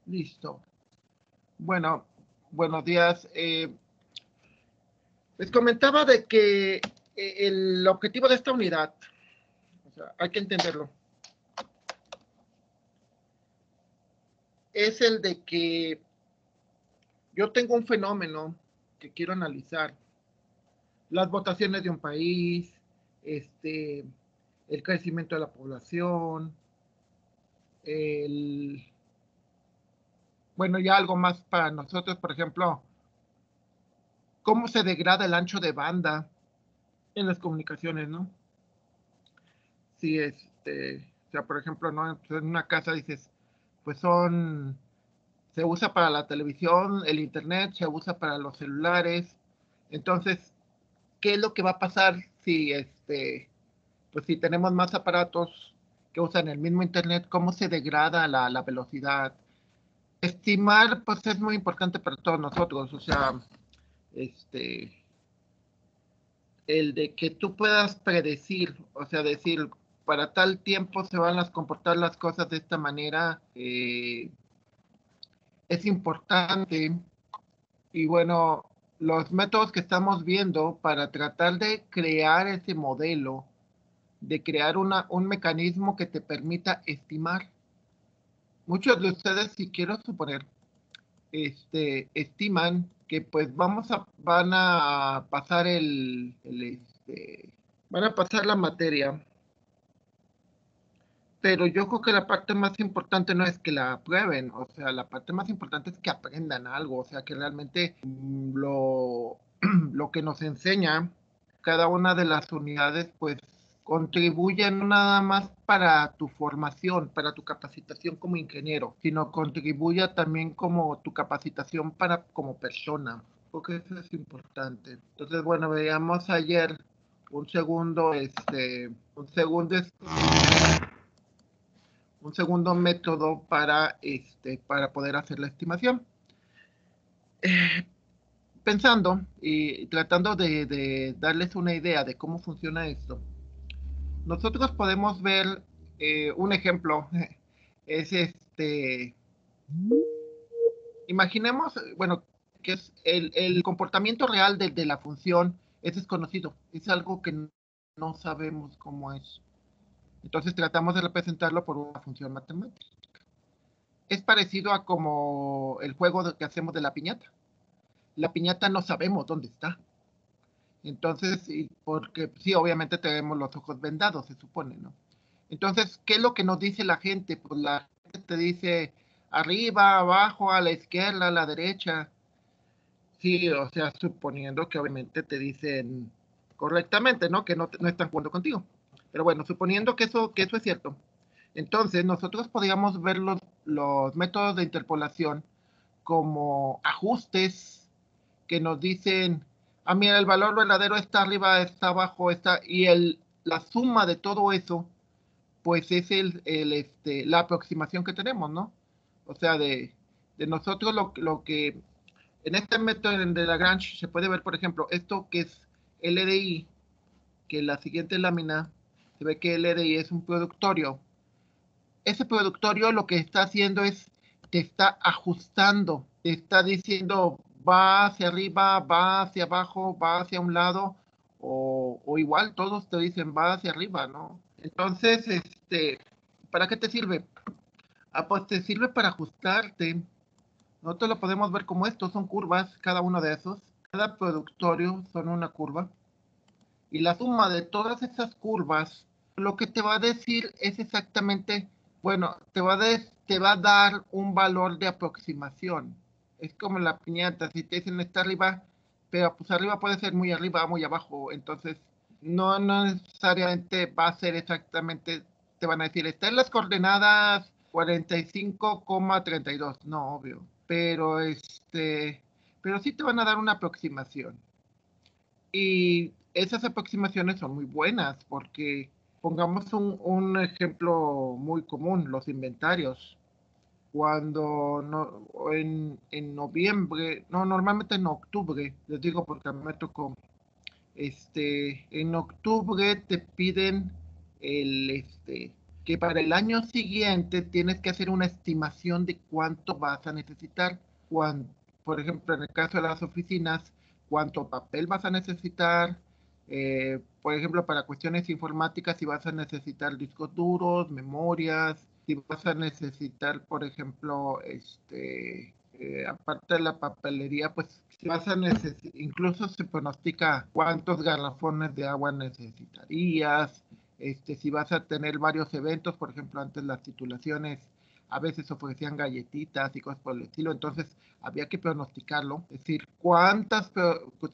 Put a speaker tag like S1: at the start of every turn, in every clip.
S1: Listo. Bueno, buenos días. Les comentaba de que el objetivo de esta unidad, o sea, hay que entenderlo, es el de que yo tengo un fenómeno que quiero analizar. Las votaciones de un país, el crecimiento de la población, bueno, ya algo más para nosotros, por ejemplo, cómo se degrada el ancho de banda en las comunicaciones, ¿no? Si o sea, por ejemplo, ¿no? En una casa dices, pues se usa para la televisión, el internet, se usa para los celulares. Entonces, ¿qué es lo que va a pasar si pues si tenemos más aparatos que usan el mismo internet? ¿Cómo se degrada la velocidad? Estimar, pues es muy importante para todos nosotros, o sea, el de que tú puedas predecir, o sea, decir, para tal tiempo se van a comportar las cosas de esta manera, es importante. Y bueno, los métodos que estamos viendo para tratar de crear ese modelo, de crear un mecanismo que te permita estimar. Muchos de ustedes, si quiero suponer, estiman que pues van a pasar van a pasar la materia, pero yo creo que la parte más importante no es que la aprueben, o sea, la parte más importante es que aprendan algo, o sea, que realmente lo que nos enseña cada una de las unidades, pues contribuye no nada más para tu formación, para tu capacitación como ingeniero, sino contribuye también como tu capacitación para como persona, porque eso es importante. Entonces, bueno, veíamos ayer un segundo, un segundo método para poder hacer la estimación. Pensando y tratando de darles una idea de cómo funciona esto, nosotros podemos ver un ejemplo. Es imaginemos, bueno, que es el comportamiento real de la función es desconocido, es algo que no sabemos cómo es. Entonces tratamos de representarlo por una función matemática. Es parecido a como el juego que hacemos de la piñata. La piñata no sabemos dónde está. Entonces, porque sí, obviamente tenemos los ojos vendados, se supone, ¿no? Entonces, ¿qué es lo que nos dice la gente? Pues la gente te dice arriba, abajo, a la izquierda, a la derecha. Sí, o sea, suponiendo que obviamente te dicen correctamente, ¿no? Que no están jugando contigo. Pero bueno, suponiendo que eso es cierto. Entonces, nosotros podríamos ver los métodos de interpolación como ajustes que nos dicen, ah, mira, el valor verdadero está arriba, está abajo, y la suma de todo eso, pues es la aproximación que tenemos, ¿no? O sea, de nosotros lo que, en este método de Lagrange se puede ver, por ejemplo, esto que es LDI, que en la siguiente lámina se ve que LDI es un productorio. Ese productorio lo que está haciendo es, te está ajustando, te está diciendo, va hacia arriba, va hacia abajo, va hacia un lado, o igual todos te dicen, va hacia arriba, ¿no? Entonces, ¿para qué te sirve? Ah, pues te sirve para ajustarte. Nosotros lo podemos ver como esto, son curvas, cada uno de esos. Cada productorio son una curva. Y la suma de todas esas curvas, lo que te va a decir es exactamente, bueno, te va a dar un valor de aproximación. Es como la piñata, si te dicen está arriba, pero pues arriba puede ser muy arriba, muy abajo. Entonces, no necesariamente va a ser exactamente, te van a decir, está en las coordenadas 45,32. No, obvio. Pero sí te van a dar una aproximación. Y esas aproximaciones son muy buenas porque pongamos un ejemplo muy común, los inventarios. Cuando en noviembre, no, normalmente en octubre, les digo porque me tocó, en octubre te piden el, que para el año siguiente tienes que hacer una estimación de cuánto vas a necesitar. Por ejemplo, en el caso de las oficinas, cuánto papel vas a necesitar. Por ejemplo, para cuestiones informáticas, si vas a necesitar discos duros, memorias, si vas a necesitar, por ejemplo, aparte de la papelería, pues si vas a necesitar, incluso se pronostica cuántos garrafones de agua necesitarías, si vas a tener varios eventos, por ejemplo, antes las titulaciones a veces ofrecían galletitas y cosas por el estilo, entonces había que pronosticarlo, es decir, cuántas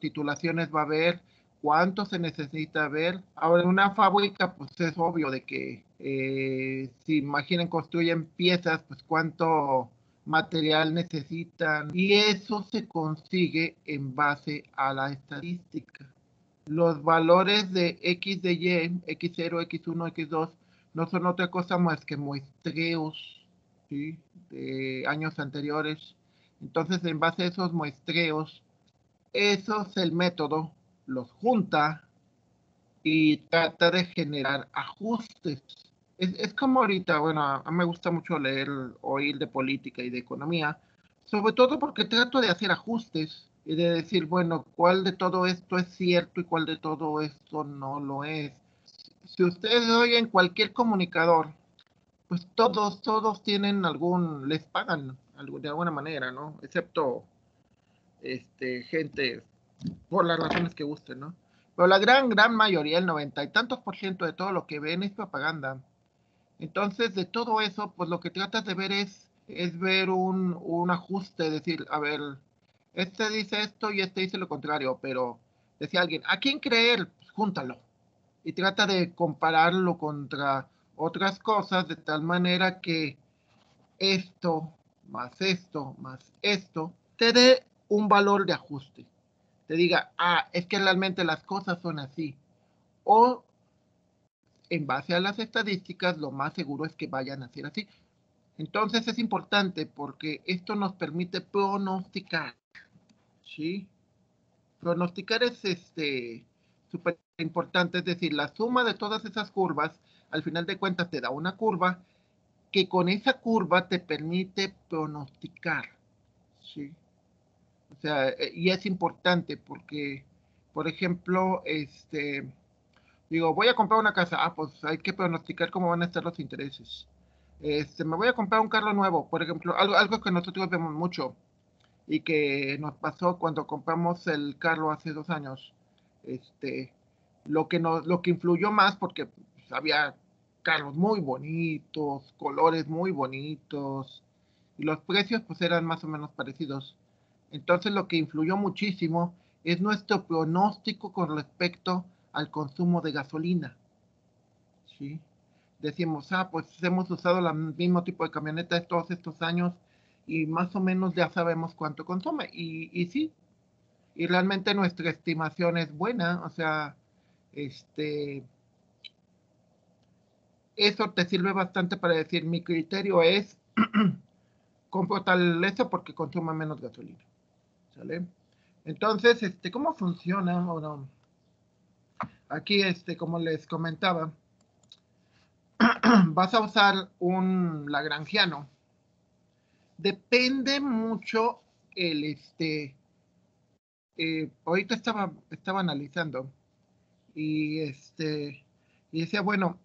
S1: titulaciones va a haber, cuánto se necesita ver. Ahora, en una fábrica, pues es obvio de que si imaginen, construyen piezas, pues cuánto material necesitan, y eso se consigue en base a la estadística. Los valores de X de Y, X0, X1, X2, no son otra cosa más que muestreos, ¿sí?, de años anteriores. Entonces, en base a esos muestreos, eso es el método, los junta y trata de generar ajustes. Es como ahorita, bueno, a mí me gusta mucho leer, oír de política y de economía, sobre todo porque trato de hacer ajustes y de decir, bueno, cuál de todo esto es cierto y cuál de todo esto no lo es. Si ustedes oyen cualquier comunicador, pues todos tienen les pagan de alguna manera, ¿no? Excepto gente por las razones que gusten, ¿no? Pero la gran mayoría, el 90 y tantos % de todo lo que ven es propaganda. Entonces, de todo eso, pues lo que tratas de ver es ver un ajuste, decir, a ver, este dice esto y este dice lo contrario, pero decía alguien, ¿a quién creer? Pues júntalo. Y trata de compararlo contra otras cosas de tal manera que esto, más esto, te dé un valor de ajuste. Te diga, es que realmente las cosas son así. O en base a las estadísticas, lo más seguro es que vayan a ser así. Entonces es importante porque esto nos permite pronosticar, ¿sí? Pronosticar es súper importante, es decir, la suma de todas esas curvas, al final de cuentas te da una curva que con esa curva te permite pronosticar, ¿sí? O sea, y es importante porque, por ejemplo, digo, voy a comprar una casa, pues hay que pronosticar cómo van a estar los intereses. Me voy a comprar un carro nuevo, por ejemplo, algo que nosotros vemos mucho y que nos pasó cuando compramos el carro hace 2 años. Lo que influyó más, porque pues, había carros muy bonitos, colores muy bonitos, y los precios pues eran más o menos parecidos. Entonces lo que influyó muchísimo es nuestro pronóstico con respecto al consumo de gasolina, ¿sí? Decimos, pues hemos usado el mismo tipo de camioneta todos estos años y más o menos ya sabemos cuánto consume. Y sí, y realmente nuestra estimación es buena, o sea, eso te sirve bastante para decir, mi criterio es, compro tal eso porque consume menos gasolina, ¿sale? Entonces, ¿cómo funciona? Bueno, aquí, como les comentaba, vas a usar un lagrangiano. Depende mucho ahorita estaba analizando y y decía, bueno,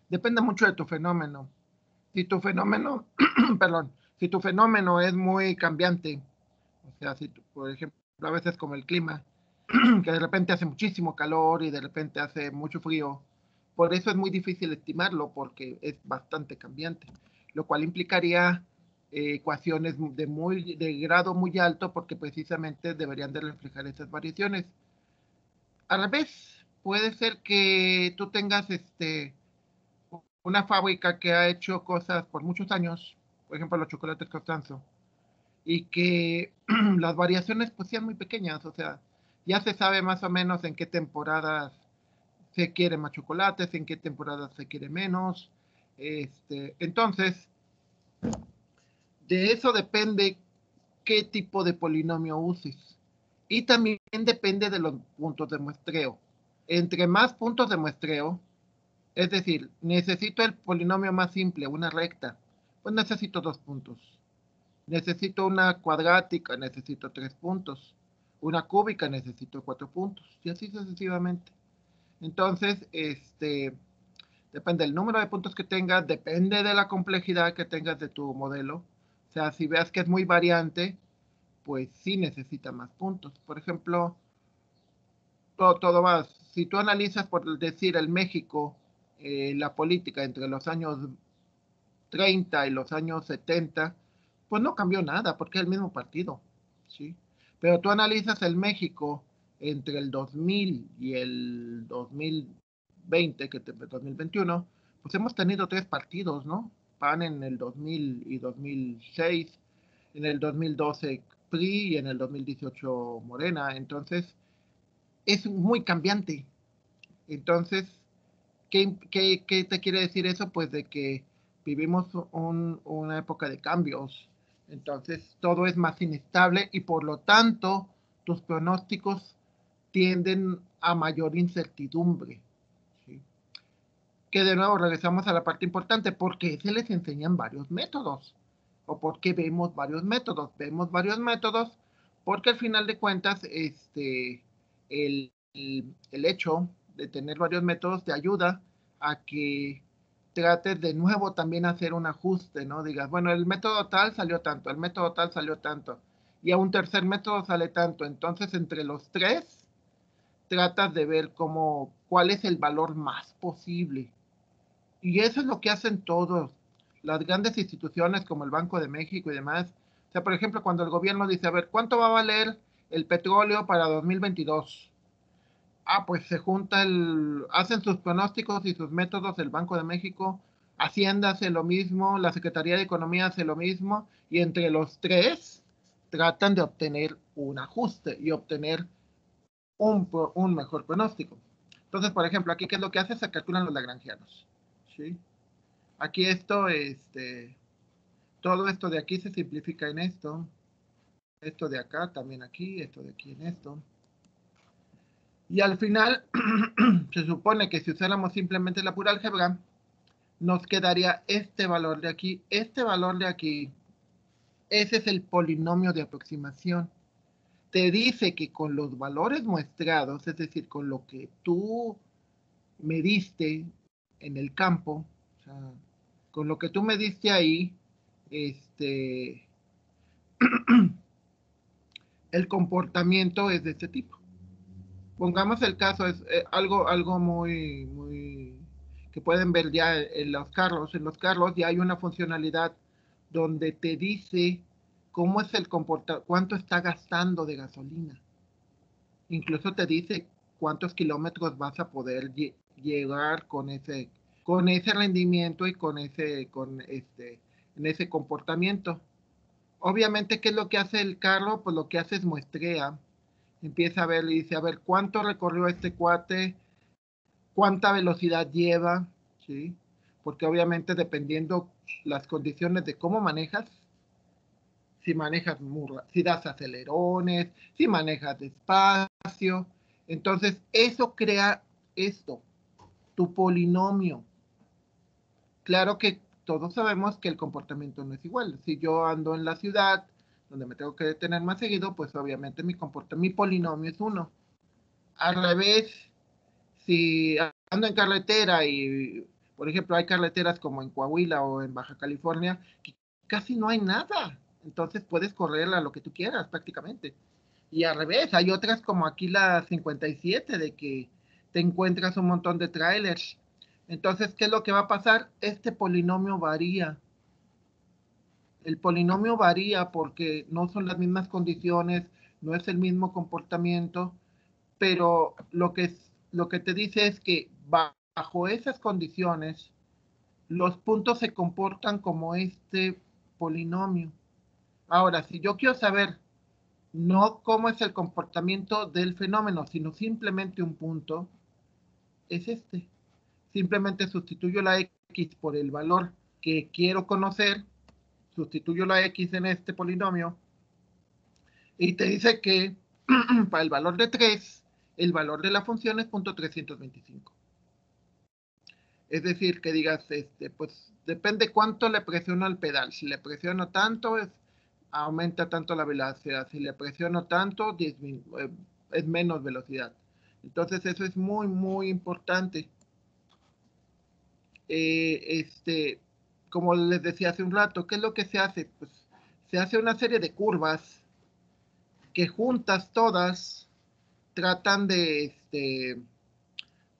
S1: depende mucho de tu fenómeno. Si tu fenómeno, perdón, si tu fenómeno es muy cambiante, o sea, si por ejemplo, a veces como el clima, que de repente hace muchísimo calor y de repente hace mucho frío, por eso es muy difícil estimarlo porque es bastante cambiante, lo cual implicaría ecuaciones de grado muy alto porque precisamente deberían de reflejar esas variaciones. A la vez, puede ser que tú tengas una fábrica que ha hecho cosas por muchos años, por ejemplo los chocolates Costanzo, y que las variaciones pues sean muy pequeñas, o sea, ya se sabe más o menos en qué temporadas se quiere más chocolates, en qué temporadas se quiere menos. Entonces, de eso depende qué tipo de polinomio uses. Y también depende de los puntos de muestreo. Entre más puntos de muestreo, Es decir, necesito el polinomio más simple, una recta. Pues necesito 2 puntos. Necesito una cuadrática, necesito 3 puntos. Una cúbica, necesito 4 puntos. Y así sucesivamente. Entonces, depende del número de puntos que tengas, depende de la complejidad que tengas de tu modelo. O sea, si veas que es muy variante, pues sí necesita más puntos. Por ejemplo, todo va. Si tú analizas, por decir, el México, la política entre los años 30 y los años 70, pues no cambió nada, porque es el mismo partido, ¿sí? Pero tú analizas el México entre el 2000 y el 2020, 2021, pues hemos tenido 3 partidos, ¿no? PAN en el 2000 y 2006, en el 2012 PRI y en el 2018 Morena. Entonces, es muy cambiante. Entonces, ¿qué te quiere decir eso? Pues de que vivimos una época de cambios. Entonces, todo es más inestable y por lo tanto, tus pronósticos tienden a mayor incertidumbre. ¿Sí? Que de nuevo regresamos a la parte importante, porque se les enseñan varios métodos. O porque vemos varios métodos. Vemos varios métodos porque al final de cuentas, el hecho de tener varios métodos te ayuda a que trates de nuevo también hacer un ajuste, ¿no? Digas, bueno, el método tal salió tanto, el método tal salió tanto, y a un tercer método sale tanto. Entonces, entre los tres, tratas de ver cuál es el valor más posible. Y eso es lo que hacen todos, las grandes instituciones como el Banco de México y demás. O sea, por ejemplo, cuando el gobierno dice, a ver, ¿cuánto va a valer el petróleo para 2022? Pues hacen sus pronósticos y sus métodos el Banco de México, Hacienda hace lo mismo, la Secretaría de Economía hace lo mismo, y entre los tres tratan de obtener un ajuste y obtener un mejor pronóstico. Entonces, por ejemplo, aquí, ¿qué es lo que hace? Se calculan los lagrangianos, ¿sí? Aquí todo esto de aquí se simplifica en esto de acá también aquí, esto de aquí en esto. Y al final, se supone que si usáramos simplemente la pura álgebra, nos quedaría este valor de aquí, este valor de aquí. Ese es el polinomio de aproximación. Te dice que con los valores muestrados, es decir, con lo que tú mediste en el campo, o sea, con lo que tú mediste ahí, el comportamiento es de este tipo. Pongamos el caso, es algo muy que pueden ver ya en los carros. En los carros ya hay una funcionalidad donde te dice cómo es el comportamiento, cuánto está gastando de gasolina. Incluso te dice cuántos kilómetros vas a poder llegar con ese rendimiento y en ese comportamiento. Obviamente, ¿qué es lo que hace el carro? Pues lo que hace es muestrea. Empieza a ver y dice, a ver, ¿cuánto recorrió este cuate? ¿Cuánta velocidad lleva? ¿Sí? Porque obviamente dependiendo las condiciones de cómo manejas, si manejas si das acelerones, si manejas despacio, entonces eso crea esto, tu polinomio. Claro que todos sabemos que el comportamiento no es igual. Si yo ando en la ciudad, donde me tengo que detener más seguido, pues obviamente mi polinomio es 1. Al revés, si ando en carretera y, por ejemplo, hay carreteras como en Coahuila o en Baja California, que casi no hay nada. Entonces puedes correr a lo que tú quieras prácticamente. Y al revés, hay otras como aquí la 57, de que te encuentras un montón de trailers. Entonces, ¿qué es lo que va a pasar? Este polinomio varía. El polinomio varía porque no son las mismas condiciones, no es el mismo comportamiento, pero lo que te dice es que bajo esas condiciones, los puntos se comportan como este polinomio. Ahora, si yo quiero saber no cómo es el comportamiento del fenómeno, sino simplemente un punto, es este. Simplemente sustituyo la X por el valor que quiero conocer, sustituyo la X en este polinomio, y te dice que para el valor de 3, el valor de la función es .325. Es decir, que digas, pues depende cuánto le presiono al pedal. Si le presiono tanto, aumenta tanto la velocidad. Si le presiono tanto, es menos velocidad. Entonces eso es muy, muy importante. Como les decía hace un rato, ¿qué es lo que se hace? Pues se hace una serie de curvas que juntas todas tratan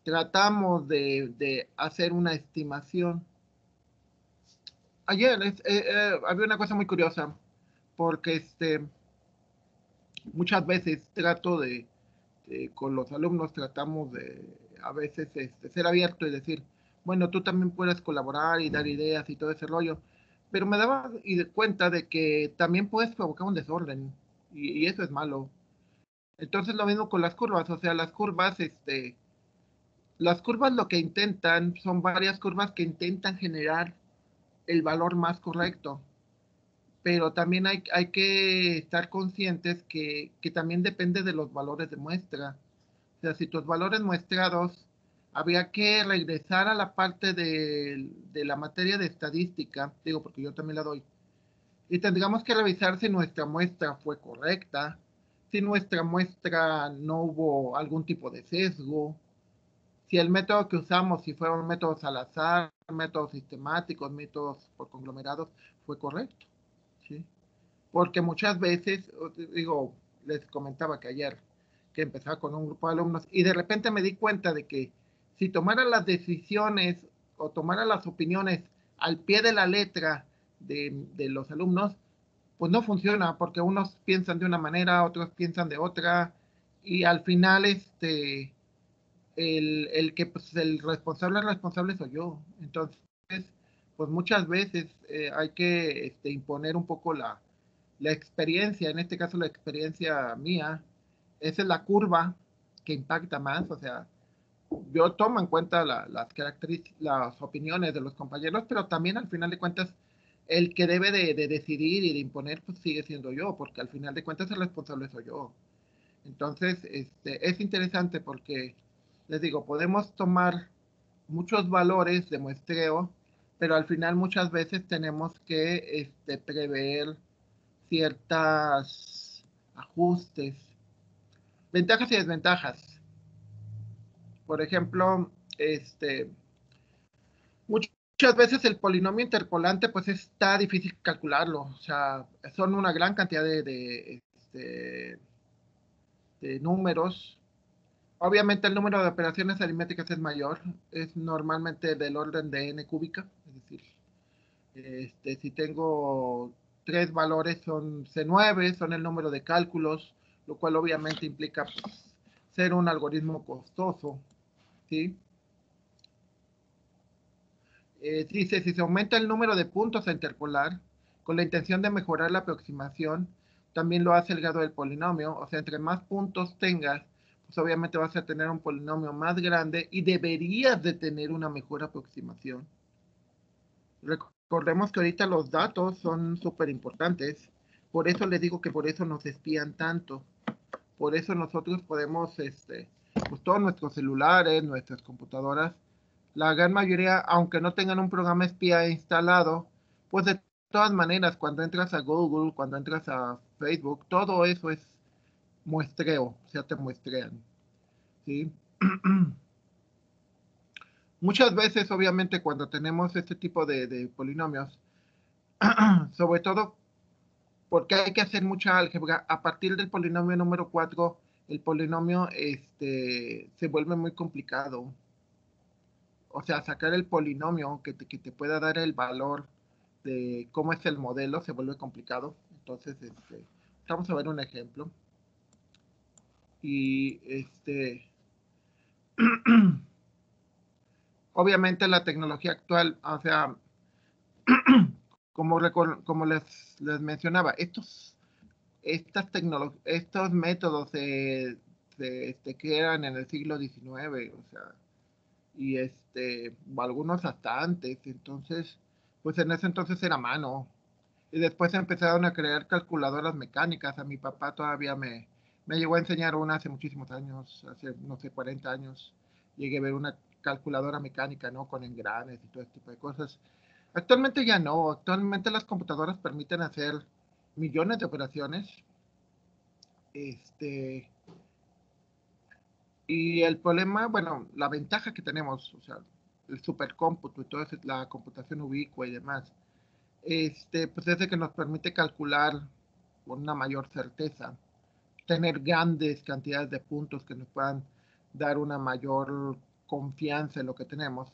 S1: tratamos de hacer una estimación. Ayer había una cosa muy curiosa, porque muchas veces con los alumnos tratamos de a veces ser abierto y decir, bueno, tú también puedes colaborar y dar ideas y todo ese rollo, pero me daba cuenta de que también puedes provocar un desorden y eso es malo. Entonces lo mismo con las curvas, o sea, las curvas lo que intentan son varias curvas que intentan generar el valor más correcto, pero también hay que estar conscientes que también depende de los valores de muestra. O sea, si tus valores muestrados, habría que regresar a la parte de la materia de estadística, digo porque yo también la doy, y tendríamos que revisar si nuestra muestra fue correcta, si nuestra muestra no hubo algún tipo de sesgo, si el método que usamos, si fueron métodos al azar, métodos sistemáticos, métodos por conglomerados, fue correcto, ¿sí? Porque muchas veces, digo, les comentaba que ayer que empezaba con un grupo de alumnos y de repente me di cuenta de que si tomara las decisiones o tomara las opiniones al pie de la letra de los alumnos, pues no funciona porque unos piensan de una manera, otros piensan de otra y al final el que pues, el responsable soy yo. Entonces, pues muchas veces hay que imponer un poco la experiencia, en este caso la experiencia mía, esa es la curva que impacta más, o sea, yo tomo en cuenta las características, las opiniones de los compañeros, pero también al final de cuentas el que debe de decidir y de imponer pues sigue siendo yo, porque al final de cuentas el responsable soy yo. Entonces, es interesante porque, les digo, podemos tomar muchos valores de muestreo, pero al final muchas veces tenemos que prever ciertos ajustes, ventajas y desventajas. Por ejemplo, muchas veces el polinomio interpolante pues está difícil calcularlo, o sea, son una gran cantidad de números. Obviamente el número de operaciones aritméticas es mayor, es normalmente del orden de n cúbica, es decir, si tengo tres valores son C9, son el número de cálculos, lo cual obviamente implica pues, ser un algoritmo costoso, ¿sí? Dice, si se aumenta el número de puntos a interpolar, con la intención de mejorar la aproximación, también lo hace el grado del polinomio, o sea, entre más puntos tengas, pues obviamente vas a tener un polinomio más grande y deberías de tener una mejor aproximación. Recordemos que ahorita los datos son súper importantes, por eso les digo que por eso nos espían tanto, por eso nosotros podemos, pues todos nuestros celulares, nuestras computadoras, la gran mayoría, aunque no tengan un programa espía instalado, pues de todas maneras, cuando entras a Google, cuando entras a Facebook, todo eso es muestreo, o sea, te muestrean, ¿sí? Muchas veces, obviamente, cuando tenemos este tipo de polinomios, sobre todo porque hay que hacer mucha álgebra, a partir del polinomio número 4, el polinomio se vuelve muy complicado. O sea, sacar el polinomio que te pueda dar el valor de cómo es el modelo se vuelve complicado. Entonces, vamos a ver un ejemplo. Y obviamente la tecnología actual, o sea, como les mencionaba, estos métodos se crean en el siglo XIX, o sea, y algunos hasta antes, entonces, pues en ese entonces era mano, y después empezaron a crear calculadoras mecánicas, a mi papá todavía me llegó a enseñar una hace muchísimos años, hace, no sé, 40 años, llegué a ver una calculadora mecánica, ¿no? Con engranes y todo este tipo de cosas. Actualmente ya no, actualmente las computadoras permiten hacer millones de operaciones. Y el problema, bueno, la ventaja que tenemos, o sea, el supercómputo y toda la computación ubicua y demás, pues es de que nos permite calcular con una mayor certeza, tener grandes cantidades de puntos que nos puedan dar una mayor confianza en lo que tenemos.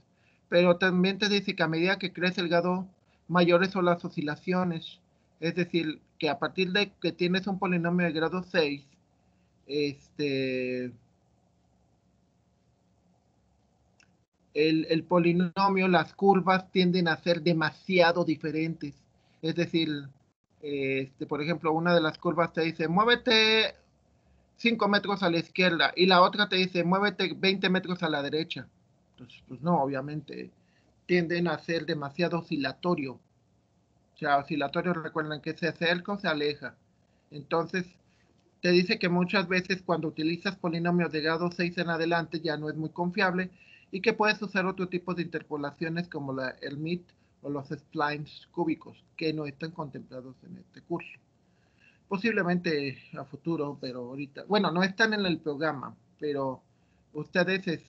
S1: Pero también te dice que a medida que crece el grado, mayores son las oscilaciones. Es decir, que a partir de que tienes un polinomio de grado 6, el polinomio, las curvas tienden a ser demasiado diferentes. Es decir, por ejemplo, una de las curvas te dice, muévete 5 metros a la izquierda y la otra te dice, muévete 20 metros a la derecha. Entonces, pues no, obviamente, tienden a ser demasiado oscilatorio. O sea, oscilatorio, recuerden que se acerca o se aleja. Entonces, te dice que muchas veces cuando utilizas polinomios de grado 6 en adelante ya no es muy confiable y que puedes usar otro tipo de interpolaciones como la Hermite o los splines cúbicos que no están contemplados en este curso. Posiblemente a futuro, pero ahorita, bueno, no están en el programa, pero ustedes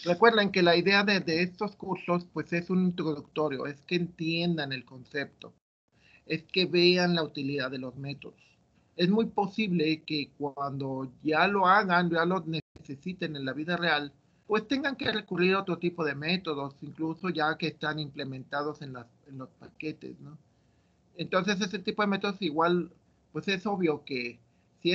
S1: recuerden que la idea de estos cursos pues es un introductorio, es que entiendan el concepto, es que vean la utilidad de los métodos. Es muy posible que cuando ya lo hagan, ya lo necesiten en la vida real, pues tengan que recurrir a otro tipo de métodos, incluso ya que están implementados en los paquetes, ¿no? Entonces ese tipo de métodos igual, pues es obvio que si,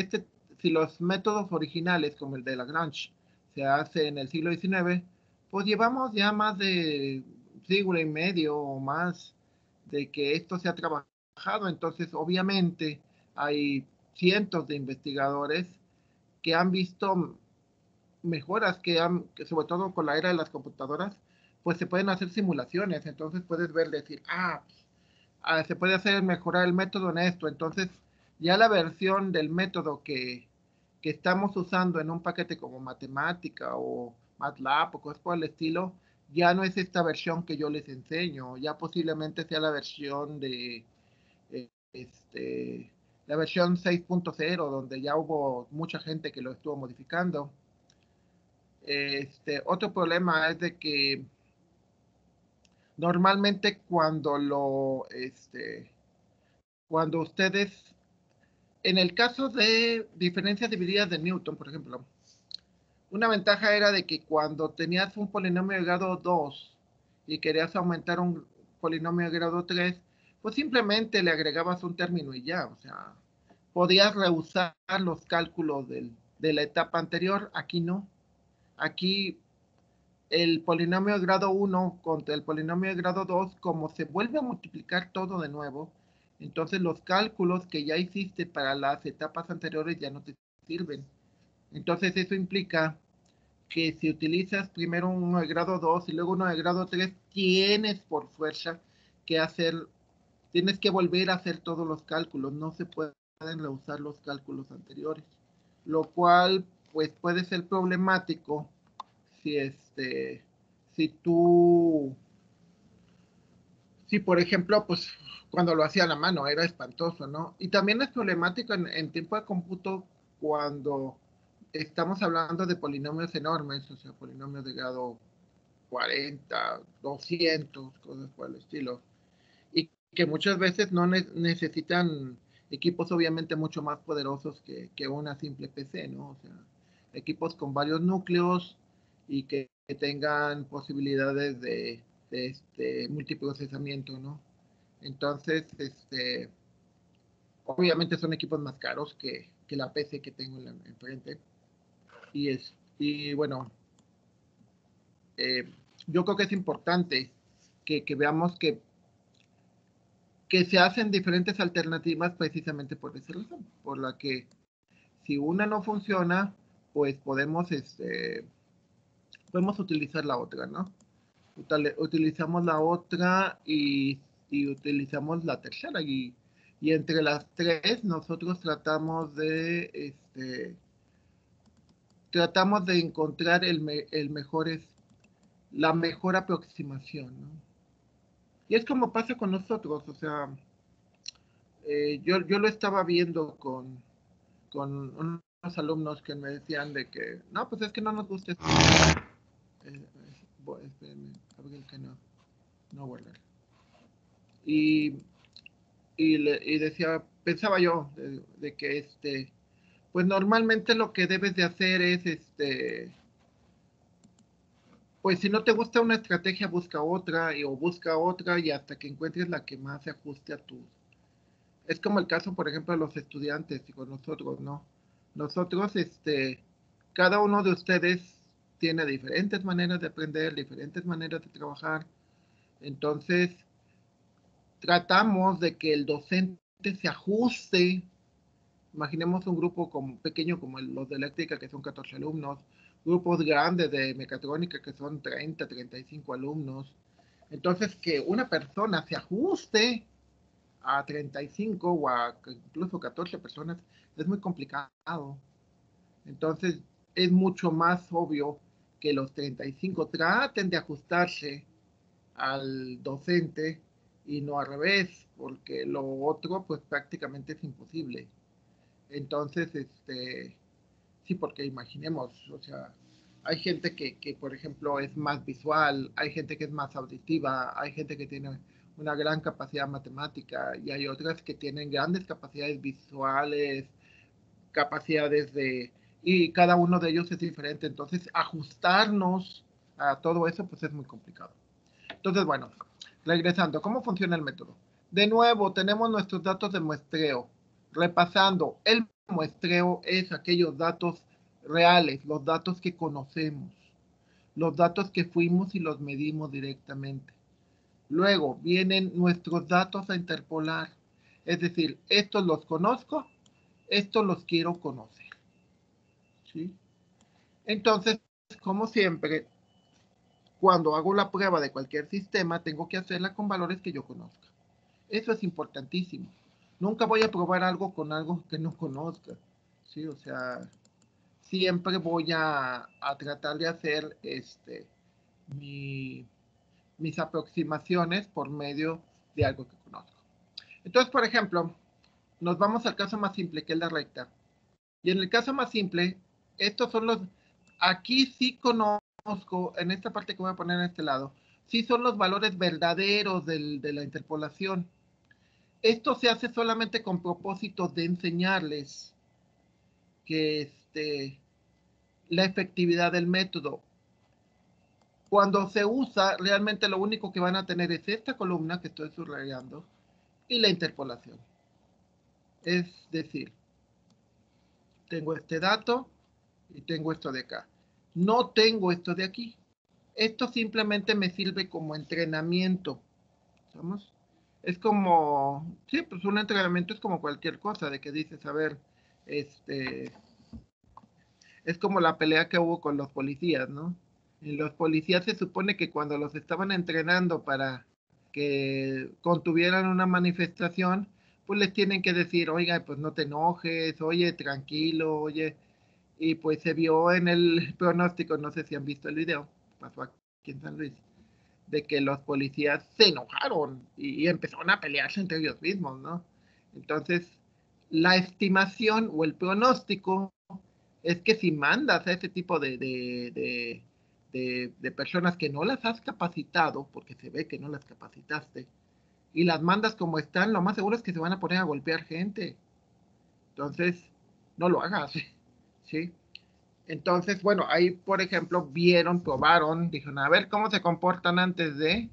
S1: si los métodos originales como el de Lagrange se hace en el siglo XIX, pues llevamos ya más de siglo y medio o más de que esto se ha trabajado. Entonces obviamente hay cientos de investigadores que han visto mejoras que sobre todo con la era de las computadoras, pues se pueden hacer simulaciones. Entonces puedes ver, decir, se puede hacer mejorar el método en esto. Entonces, ya la versión del método que estamos usando en un paquete como matemática o MATLAB o cosas por el estilo, ya no es esta versión que yo les enseño, ya posiblemente sea la versión de la versión 6.0, donde ya hubo mucha gente que lo estuvo modificando. Otro problema es de que normalmente cuando ustedes, en el caso de diferencias divididas de Newton, por ejemplo, una ventaja era de que cuando tenías un polinomio de grado 2 y querías aumentar un polinomio de grado 3, pues simplemente le agregabas un término y ya, o sea, podías rehusar los cálculos de la etapa anterior, aquí no. Aquí el polinomio de grado 1 contra el polinomio de grado 2, como se vuelve a multiplicar todo de nuevo, entonces los cálculos que ya hiciste para las etapas anteriores ya no te sirven. Entonces eso implica que si utilizas primero uno de grado 2 y luego uno de grado 3, tienes por fuerza que tienes que volver a hacer todos los cálculos, no se pueden reusar los cálculos anteriores, lo cual pues puede ser problemático si si tú, si por ejemplo, pues cuando lo hacía a la mano era espantoso, ¿no? Y también es problemático en tiempo de cómputo cuando estamos hablando de polinomios enormes, o sea, polinomios de grado 40, 200, cosas por el estilo, y que muchas veces no necesitan equipos obviamente mucho más poderosos que una simple PC, ¿no? O sea, equipos con varios núcleos y que tengan posibilidades de multiprocesamiento, ¿no? Entonces, obviamente son equipos más caros que la PC que tengo enfrente. Y bueno, eh, yo creo que es importante que veamos que se hacen diferentes alternativas precisamente por esa razón, por la que si una no funciona, pues podemos utilizar la otra, ¿no? Utilizamos la otra y utilizamos la tercera y entre las tres nosotros tratamos tratamos de encontrar la mejor aproximación, ¿no? Y es como pasa con nosotros, o sea, yo lo estaba viendo con unos alumnos que me decían de que, no, pues es que no nos gusta esto. Espérenme, abrí el que no guardar. Y, y decía, pensaba yo, de que pues normalmente lo que debes de hacer es, pues si no te gusta una estrategia, busca otra, o busca otra, y hasta que encuentres la que más se ajuste a tu. Es como el caso, por ejemplo, de los estudiantes y con nosotros, ¿no? Nosotros, cada uno de ustedes tiene diferentes maneras de aprender, diferentes maneras de trabajar. Entonces, tratamos de que el docente se ajuste. Imaginemos un grupo como, pequeño como los de eléctrica, que son 14 alumnos, grupos grandes de mecatrónica, que son 30, 35 alumnos. Entonces, que una persona se ajuste a 35 o a incluso 14 personas es muy complicado. Entonces, es mucho más obvio que los 35 traten de ajustarse al docente y no al revés, porque lo otro pues prácticamente es imposible. Entonces, sí, porque imaginemos, o sea, hay gente que, por ejemplo, es más visual, hay gente que es más auditiva, hay gente que tiene una gran capacidad matemática y hay otras que tienen grandes capacidades visuales, capacidades de. Y cada uno de ellos es diferente, entonces ajustarnos a todo eso pues es muy complicado. Entonces, bueno, regresando, ¿cómo funciona el método? De nuevo, tenemos nuestros datos de muestreo. Repasando, el muestreo es aquellos datos reales, los datos que conocemos, los datos que fuimos y los medimos directamente. Luego vienen nuestros datos a interpolar, es decir, estos los conozco, estos los quiero conocer. ¿Sí? Entonces, como siempre, cuando hago la prueba de cualquier sistema, tengo que hacerla con valores que yo conozca. Eso es importantísimo. Nunca voy a probar algo con algo que no conozca. ¿Sí? O sea, siempre voy a tratar de hacer mi, mis aproximaciones por medio de algo que conozco. Entonces, por ejemplo, nos vamos al caso más simple, que es la recta. Y en el caso más simple, estos son los. Aquí sí conozco, en esta parte que voy a poner en este lado, sí son los valores verdaderos de la interpolación. Esto se hace solamente con propósito de enseñarles que la efectividad del método. Cuando se usa, realmente lo único que van a tener es esta columna que estoy subrayando y la interpolación. Es decir, tengo este dato y tengo esto de acá. No tengo esto de aquí. Esto simplemente me sirve como entrenamiento. ¿Vamos? Es como, sí, pues un entrenamiento es como cualquier cosa, de que dices, a ver, es como la pelea que hubo con los policías, ¿no? Y los policías se supone que cuando los estaban entrenando para que contuvieran una manifestación, pues les tienen que decir, oiga, pues no te enojes, oye, tranquilo, oye. Y pues se vio en el pronóstico, no sé si han visto el video, pasó aquí en San Luis, de que los policías se enojaron y empezaron a pelearse entre ellos mismos, ¿no? Entonces, la estimación o el pronóstico es que si mandas a ese tipo de personas que no las has capacitado, porque se ve que no las capacitaste, y las mandas como están, lo más seguro es que se van a poner a golpear gente. Entonces, no lo hagas, ¿sí? Entonces, bueno, ahí, por ejemplo, vieron, probaron, dijeron, a ver cómo se comportan antes de.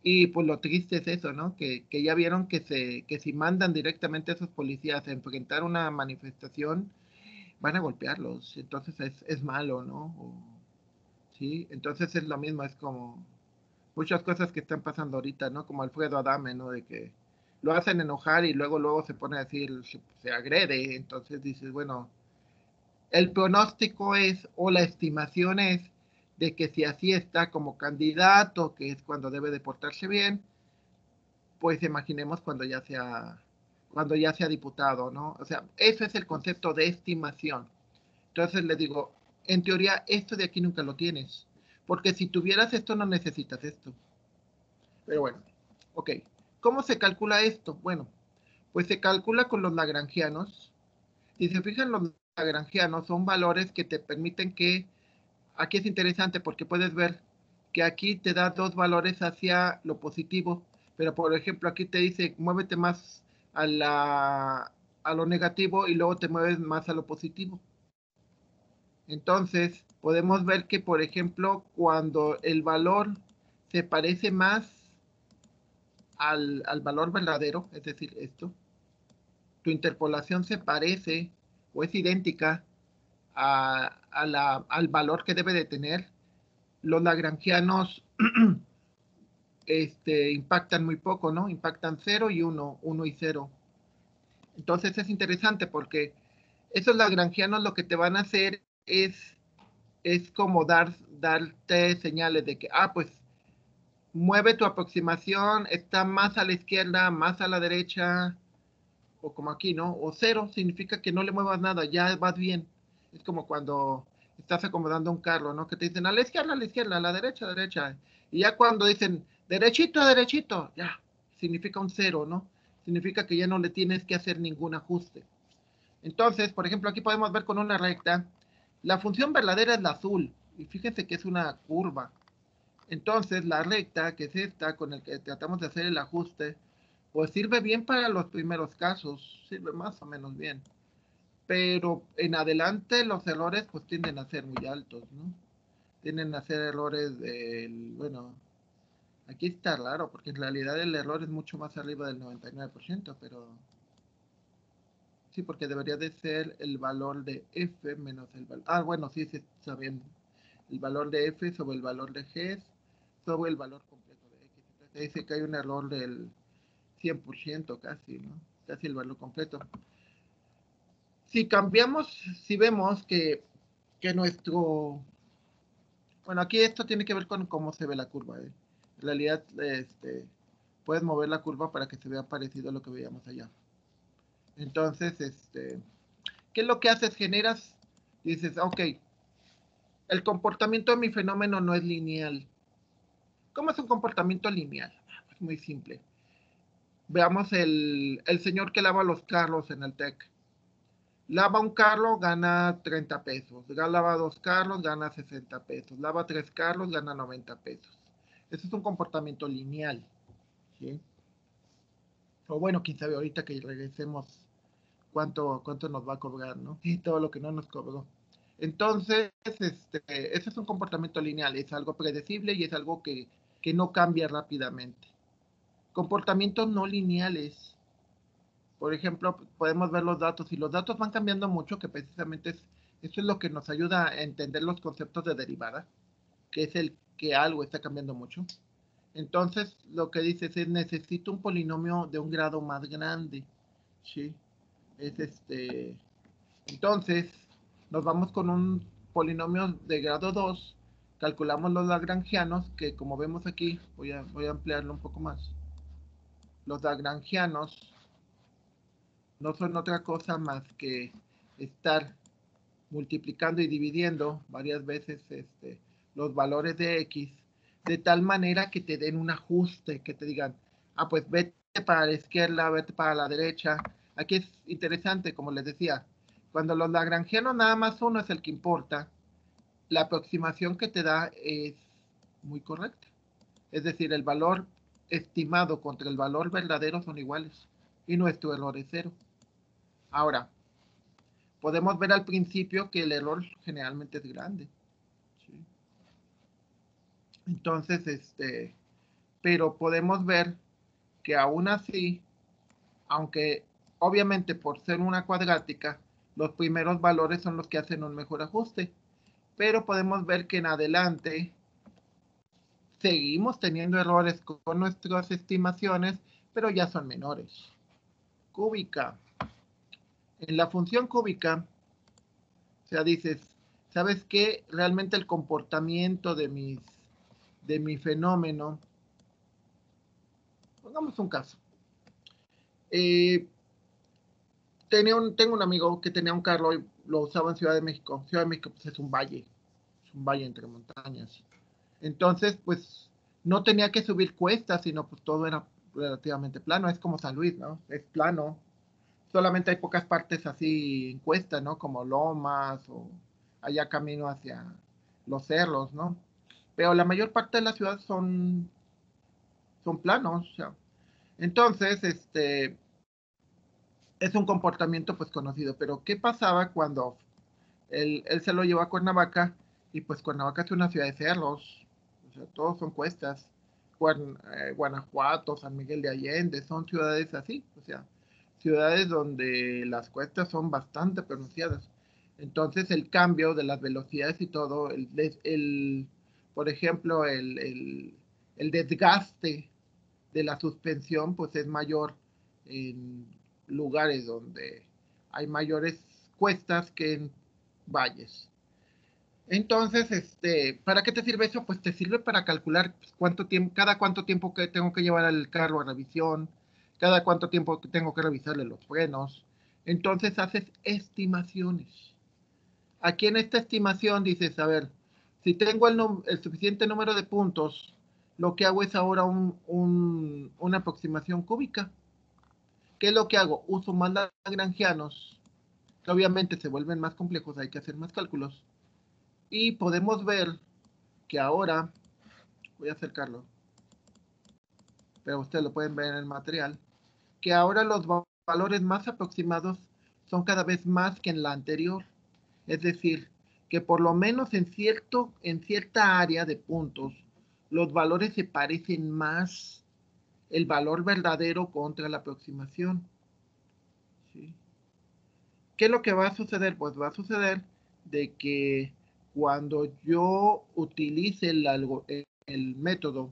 S1: Y pues lo triste es eso, ¿no? Que ya vieron que si mandan directamente a esos policías a enfrentar una manifestación, van a golpearlos. Entonces es malo, ¿no? Sí, entonces es lo mismo, es como muchas cosas que están pasando ahorita, ¿no? Como Alfredo Adame, ¿no? De que lo hacen enojar y luego se pone a decir, se agrede. Entonces dices, bueno, el pronóstico es, o la estimación es, de que si así está como candidato, que es cuando debe de portarse bien, pues imaginemos cuando ya sea diputado, ¿no? O sea, ese es el concepto de estimación. Entonces le digo, en teoría esto de aquí nunca lo tienes, porque si tuvieras esto no necesitas esto. Pero bueno, ok. ¿Cómo se calcula esto? Bueno, pues se calcula con los lagrangianos. Si se fijan, los lagrangianos son valores que te permiten que, aquí es interesante porque puedes ver que aquí te da dos valores hacia lo positivo, pero por ejemplo aquí te dice muévete más a lo negativo y luego te mueves más a lo positivo. Entonces, podemos ver que, por ejemplo, cuando el valor se parece más al valor verdadero, es decir, esto, tu interpolación se parece o es idéntica al valor que debe de tener, los lagrangianos impactan muy poco, ¿no? Impactan 0 y 1, 1 y 0. Entonces es interesante porque esos lagrangianos lo que te van a hacer es como darte señales de que, pues mueve tu aproximación, está más a la izquierda, más a la derecha, o como aquí, ¿no? O 0 significa que no le muevas nada, ya vas bien. Es como cuando estás acomodando un carro, ¿no? Que te dicen a la izquierda, a la derecha, derecha. Y ya cuando dicen derechito, derechito, ya, significa un 0, ¿no? Significa que ya no le tienes que hacer ningún ajuste. Entonces, por ejemplo, aquí podemos ver con una recta, la función verdadera es la azul, y fíjense que es una curva. Entonces, la recta, que es esta, con el que tratamos de hacer el ajuste, pues sirve bien para los primeros casos, sirve más o menos bien. Pero en adelante los errores pues tienden a ser muy altos, ¿no? Tienden a ser errores bueno, aquí está raro, porque en realidad el error es mucho más arriba del 99%, pero sí, porque debería de ser el valor de f menos el valor, bueno, sí, está bien, el valor de f sobre el valor de g sobre el valor completo de x. Entonces dice que hay un error del 100% casi, ¿no? Casi el valor completo. Si cambiamos, si vemos que nuestro... Bueno, aquí esto tiene que ver con cómo se ve la curva. En realidad, puedes mover la curva para que se vea parecido a lo que veíamos allá. Entonces, ¿qué es lo que haces? Generas, dices, ok, el comportamiento de mi fenómeno no es lineal. ¿Cómo es un comportamiento lineal? Es muy simple. Veamos el señor que lava los carros en el TEC. Lava un carro, gana 30 pesos. Lava dos carros, gana 60 pesos. Lava tres carros, gana 90 pesos. Eso es un comportamiento lineal. ¿Sí? O bueno, quién sabe ahorita que regresemos cuánto nos va a cobrar, ¿no? Y todo lo que no nos cobró. Entonces, ese es un comportamiento lineal. Es algo predecible y es algo que no cambia rápidamente. Comportamientos no lineales. Por ejemplo, podemos ver los datos y los datos van cambiando mucho, que precisamente eso es lo que nos ayuda a entender los conceptos de derivada, que es el que algo está cambiando mucho. Entonces, lo que dices es necesito un polinomio de un grado más grande, ¿sí? Es entonces, nos vamos con un polinomio de grado 2, calculamos los lagrangianos, que como vemos aquí, voy a ampliarlo un poco más. Los lagrangianos no son otra cosa más que estar multiplicando y dividiendo varias veces los valores de x, de tal manera que te den un ajuste, que te digan, pues vete para la izquierda, vete para la derecha. Aquí es interesante, como les decía, cuando los lagrangianos nada más uno es el que importa, la aproximación que te da es muy correcta. Es decir, el valor estimado contra el valor verdadero son iguales y nuestro error es 0. Ahora, podemos ver al principio que el error generalmente es grande. ¿Sí? Entonces, pero podemos ver que aún así, aunque obviamente por ser una cuadrática, los primeros valores son los que hacen un mejor ajuste, pero podemos ver que en adelante seguimos teniendo errores con nuestras estimaciones, pero ya son menores. Cúbica. En la función cúbica, o sea, dices, ¿sabes qué? Realmente el comportamiento de mi fenómeno, pongamos un caso. Tengo un amigo que tenía un carro lo usaba en Ciudad de México. Ciudad de México pues, es un valle entre montañas. Entonces, pues no tenía que subir cuestas, sino pues todo era relativamente plano. Es como San Luis, ¿no? Es plano. Solamente hay pocas partes así en cuesta, ¿no? Como lomas o allá camino hacia los cerros, ¿no? Pero la mayor parte de las ciudades son planos, o sea. Entonces, es un comportamiento pues conocido. Pero ¿qué pasaba cuando él se lo llevó a Cuernavaca? Y pues Cuernavaca es una ciudad de cerros, o sea, todos son cuestas. Guanajuato, San Miguel de Allende, son ciudades así, o sea, ciudades donde las cuestas son bastante pronunciadas. Entonces el cambio de las velocidades y todo, por ejemplo, el desgaste de la suspensión, pues es mayor en lugares donde hay mayores cuestas que en valles. Entonces, ¿para qué te sirve eso? Pues te sirve para calcular pues, cada cuánto tiempo que tengo que llevar el carro a revisión, cada cuánto tiempo que tengo que revisarle los frenos. Entonces haces estimaciones. Aquí en esta estimación dices, a ver, si tengo el suficiente número de puntos, lo que hago es ahora una aproximación cúbica. ¿Qué es lo que hago? Uso más lagrangianos, que obviamente se vuelven más complejos, hay que hacer más cálculos. Y podemos ver que ahora, voy a acercarlo, pero ustedes lo pueden ver en el material, que ahora los valores más aproximados son cada vez más que en la anterior. Es decir, que por lo menos en cierta área de puntos, los valores se parecen más el valor verdadero contra la aproximación. ¿Sí? ¿Qué es lo que va a suceder? Pues va a suceder de que cuando yo utilice el método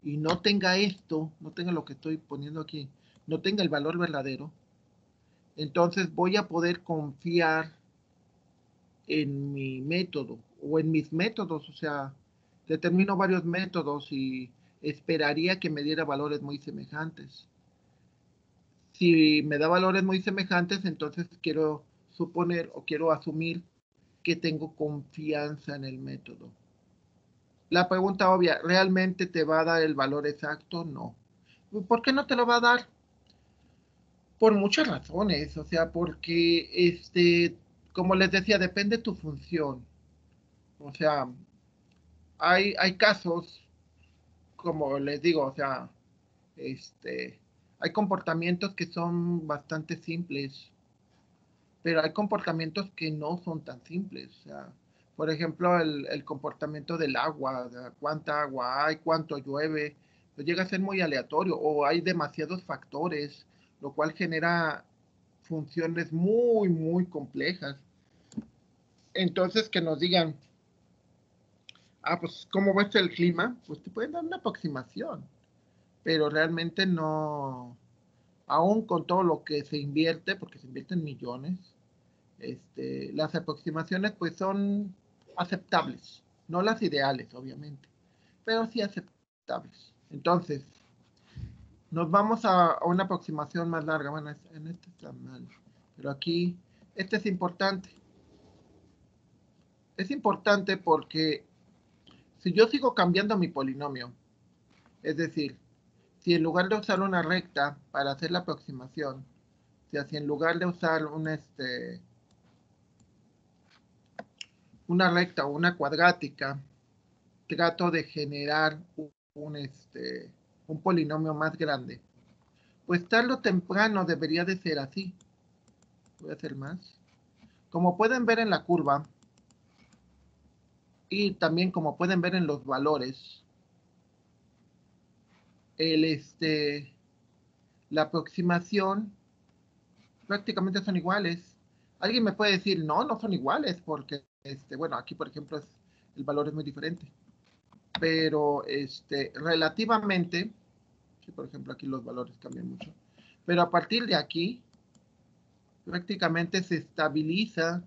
S1: y no tenga esto, no tenga lo que estoy poniendo aquí, no tenga el valor verdadero, entonces voy a poder confiar en mi método o en mis métodos, o sea, determino varios métodos y esperaría que me diera valores muy semejantes. Si me da valores muy semejantes, entonces quiero suponer o quiero asumir que tengo confianza en el método. La pregunta obvia, ¿realmente te va a dar el valor exacto? No. ¿Por qué no te lo va a dar? Por muchas razones, o sea, porque, como les decía, depende tu función. O sea, hay casos, como les digo, o sea, hay comportamientos que son bastante simples, pero hay comportamientos que no son tan simples. O sea, por ejemplo, el comportamiento del agua, de cuánta agua hay, cuánto llueve, pues llega a ser muy aleatorio o hay demasiados factores, lo cual genera funciones muy, muy complejas. Entonces, que nos digan, pues, ¿cómo va a ser el clima? Pues te pueden dar una aproximación, pero realmente no, aún con todo lo que se invierte, porque se invierten millones, las aproximaciones pues son aceptables, no las ideales, obviamente, pero sí aceptables. Entonces, nos vamos a una aproximación más larga. Bueno, en este está mal, pero aquí, este es importante. Es importante porque si yo sigo cambiando mi polinomio, es decir, si en lugar de usar una recta para hacer la aproximación, o sea, si en lugar de usar una recta o una cuadrática, trato de generar un polinomio más grande, pues tarde o temprano debería de ser así. Voy a hacer más. Como pueden ver en la curva, y también como pueden ver en los valores, el, la aproximación prácticamente son iguales. Alguien me puede decir, no, no son iguales, porque, bueno, aquí por ejemplo el valor es muy diferente. Pero, relativamente, sí, por ejemplo, aquí los valores cambian mucho. Pero a partir de aquí, prácticamente se estabiliza.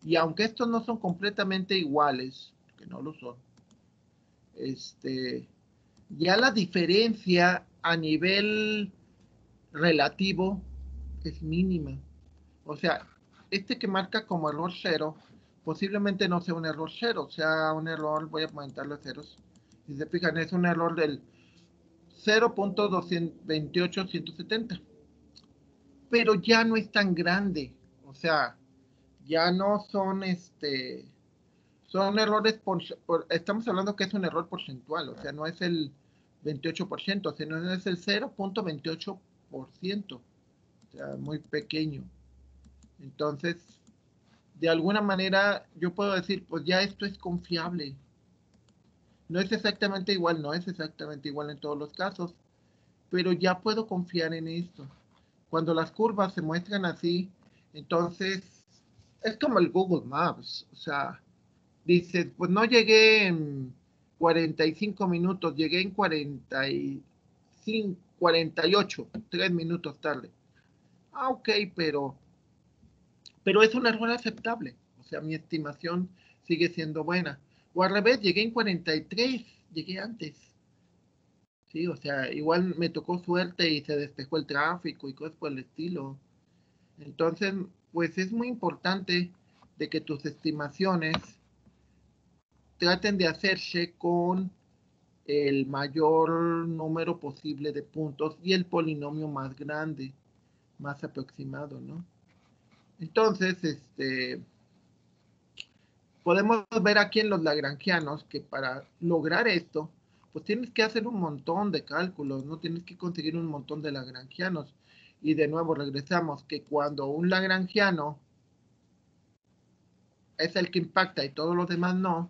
S1: Y aunque estos no son completamente iguales, que no lo son, ya la diferencia a nivel relativo es mínima. O sea, este que marca como error 0, posiblemente no sea un error 0, sea un error, voy a aumentar los ceros. Si se fijan, es un error del 0.28170. Pero ya no es tan grande. O sea, ya no son son errores estamos hablando que es un error porcentual, o sea, no es el 28%, sino es el 0.28%, o sea, muy pequeño. Entonces, de alguna manera, yo puedo decir, pues ya esto es confiable. No es exactamente igual, no es exactamente igual en todos los casos, pero ya puedo confiar en esto. Cuando las curvas se muestran así, entonces es como el Google Maps, o sea, dices, pues no llegué en 45 minutos, llegué en 45, 48, 3 minutos tarde. Ah, ok, pero es un error aceptable, o sea, mi estimación sigue siendo buena. O al revés, llegué en 43, llegué antes. Sí, o sea, igual me tocó suerte y se despejó el tráfico y cosas por el estilo. Entonces, pues es muy importante de que tus estimaciones traten de hacerse con el mayor número posible de puntos y el polinomio más grande, más aproximado, ¿no? Entonces, podemos ver aquí en los lagrangianos que para lograr esto, pues tienes que hacer un montón de cálculos, ¿no? Tienes que conseguir un montón de lagrangianos. Y de nuevo regresamos que cuando un lagrangiano es el que impacta y todos los demás no,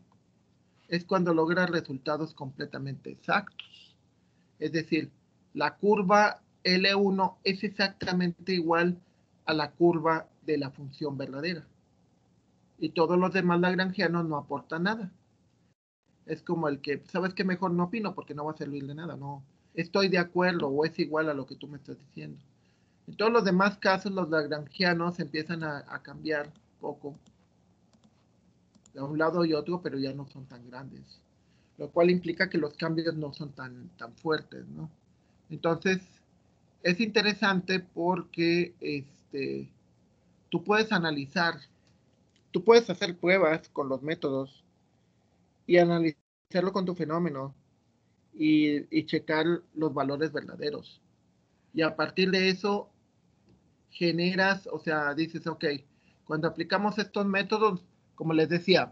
S1: es cuando logra resultados completamente exactos. Es decir, la curva L1 es exactamente igual a la curva de la función verdadera. Y todos los demás lagrangianos no aportan nada. Es como el que, ¿sabes qué? Mejor no opino porque no va a servir de nada. No, estoy de acuerdo o es igual a lo que tú me estás diciendo. En todos los demás casos, los lagrangianos empiezan a cambiar poco de un lado y otro, pero ya no son tan grandes. Lo cual implica que los cambios no son tan fuertes, ¿no? Entonces, es interesante porque tú puedes analizar, tú puedes hacer pruebas con los métodos y analizarlo con tu fenómeno y checar los valores verdaderos. Y a partir de eso generas, o sea, dices, ok, cuando aplicamos estos métodos, como les decía,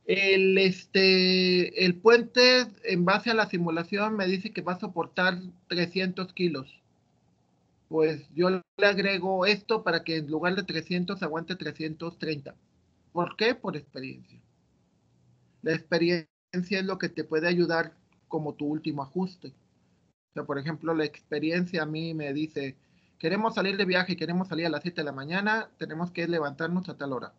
S1: el puente en base a la simulación me dice que va a soportar 300 kilos. Pues yo le agrego esto para que en lugar de 300 aguante 330. ¿Por qué? Por experiencia. La experiencia es lo que te puede ayudar como tu último ajuste. O sea, por ejemplo, la experiencia a mí me dice, queremos salir de viaje, queremos salir a las 7 de la mañana, tenemos que levantarnos a tal hora.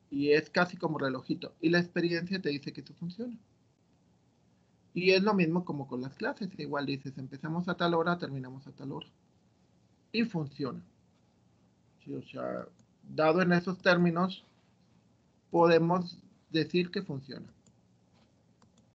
S1: Y es casi como relojito. Y la experiencia te dice que eso funciona. Y es lo mismo como con las clases. Igual dices, empezamos a tal hora, terminamos a tal hora. Y funciona. Sí, o sea, dado en esos términos, podemos decir que funciona.